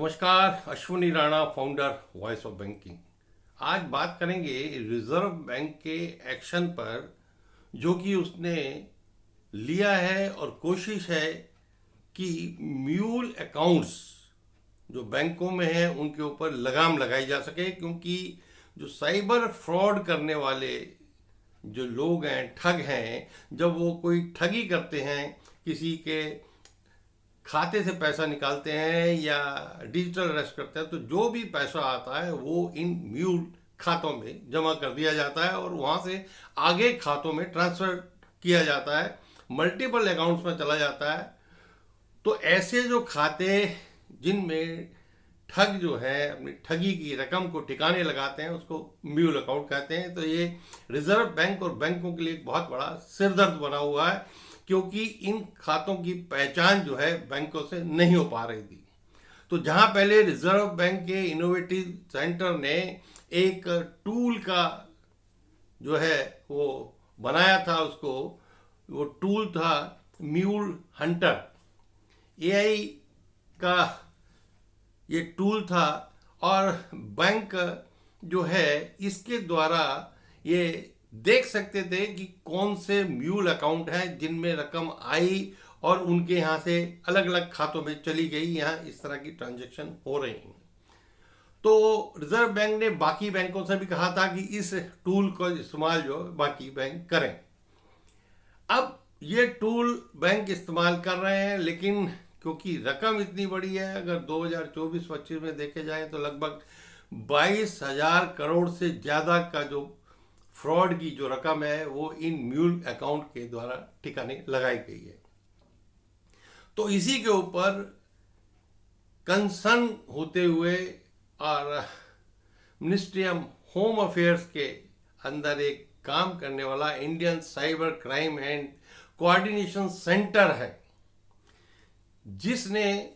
नमस्कार, Ashwini Rana, founder voice of banking. आज बात करेंगे रिजर्व बैंक के एक्शन पर, जो कि उसने लिया है और कोशिश है कि म्यूल अकाउंट्स जो बैंकों में हैं उनके ऊपर लगाम लगाई जा सके, क्योंकि जो साइबर फ्रॉड करने वाले जो लोग हैं, ठग हैं, जब वो कोई ठगी करते हैं, किसी के खाते से पैसा निकालते हैं या डिजिटल अरेस्ट करते हैं, तो जो भी पैसा आता है वो इन म्यूल खातों में जमा कर दिया जाता है और वहाँ से आगे खातों में ट्रांसफ़र किया जाता है, मल्टीपल अकाउंट्स में चला जाता है। तो ऐसे जो खाते जिनमें ठग जो है अपनी ठगी की रकम को ठिकाने लगाते हैं, उसको म्यूल अकाउंट कहते हैं। तो ये रिजर्व बैंक और बैंकों के लिए एक बहुत बड़ा सिरदर्द बना हुआ है, क्योंकि इन खातों की पहचान जो है बैंकों से नहीं हो पा रही थी। तो जहां पहले रिजर्व बैंक के इनोवेटिव सेंटर ने एक टूल का जो है वो बनाया था, उसको वो टूल था म्यूल हंटर। एआई का ये टूल था और बैंक जो है इसके द्वारा ये देख सकते थे कि कौन से म्यूल अकाउंट हैं जिनमें रकम आई और उनके यहाँ से अलग अलग खातों में चली गई, यहाँ इस तरह की ट्रांजैक्शन हो रही हैं। तो रिजर्व बैंक ने बाकी बैंकों से भी कहा था कि इस टूल को इस्तेमाल जो बाकी बैंक करें। अब ये टूल बैंक इस्तेमाल कर रहे हैं, लेकिन क्योंकि रकम इतनी बड़ी है, अगर 2024-25 में देखे जाए तो लगभग 22,000 करोड़ से ज़्यादा का जो फ्रॉड की जो रकम है वो इन म्यूल अकाउंट के द्वारा ठिकाने लगाई गई है। तो इसी के ऊपर कंसर्न होते हुए और मिनिस्ट्री ऑफ होम अफेयर्स के अंदर एक काम करने वाला Indian cyber crime and coordination centre है, जिसने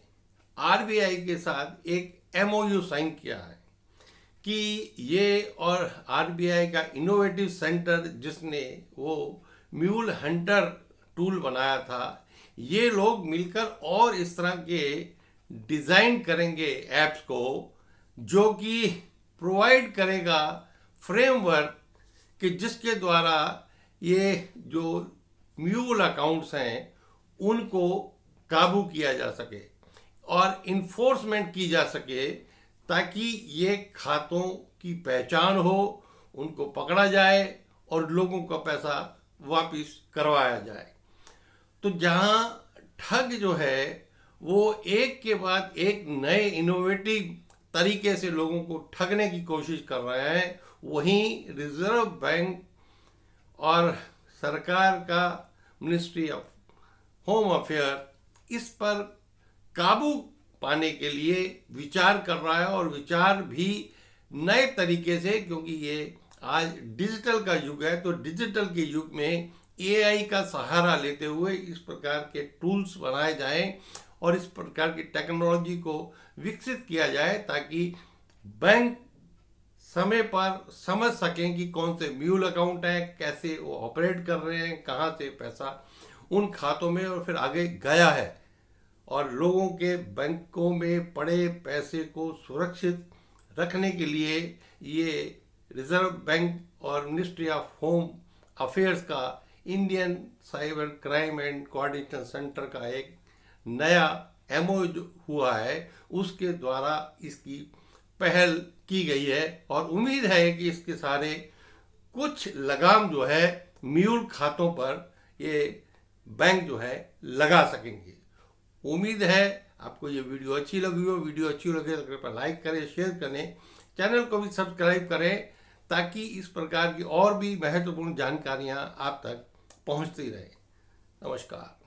आरबीआई के साथ एक एमओयू साइन किया है कि ये और आरबीआई का इनोवेटिव सेंटर जिसने वो म्यूल हंटर टूल बनाया था, ये लोग मिलकर और इस तरह के डिज़ाइन करेंगे ऐप्स को, जो कि प्रोवाइड करेगा फ्रेमवर्क कि जिसके द्वारा ये जो म्यूल अकाउंट्स हैं उनको काबू किया जा सके और इन्फोर्समेंट की जा सके, ताकि ये खातों की पहचान हो, उनको पकड़ा जाए और लोगों का पैसा वापस करवाया जाए। तो जहां ठग जो है वो एक के बाद एक नए इनोवेटिव तरीके से लोगों को ठगने की कोशिश कर रहे हैं, वहीं रिजर्व बैंक और सरकार का मिनिस्ट्री ऑफ होम अफेयर इस पर काबू पाने के लिए विचार कर रहा है, और विचार भी नए तरीके से, क्योंकि ये आज डिजिटल का युग है, तो डिजिटल के युग में एआई का सहारा लेते हुए इस प्रकार के टूल्स बनाए जाएं और इस प्रकार की टेक्नोलॉजी को विकसित किया जाए, ताकि बैंक समय पर समझ सकें कि कौन से म्यूल अकाउंट हैं, कैसे वो ऑपरेट कर रहे हैं, कहाँ से पैसा उन खातों में और फिर आगे गया है, और लोगों के बैंकों में पड़े पैसे को सुरक्षित रखने के लिए ये रिजर्व बैंक और मिनिस्ट्री ऑफ होम अफेयर्स का Indian cyber crime and coordination centre का एक नया एमओयू हुआ है, उसके द्वारा इसकी पहल की गई है। और उम्मीद है कि इसके सारे कुछ लगाम जो है म्यूल खातों पर ये बैंक जो है लगा सकेंगे। उम्मीद है आपको ये वीडियो अच्छी लगी हो। वीडियो अच्छी लगे तो कृपया लाइक करें, शेयर करें, चैनल को भी सब्सक्राइब करें, ताकि इस प्रकार की और भी महत्वपूर्ण जानकारियां आप तक पहुंचती रहें। नमस्कार।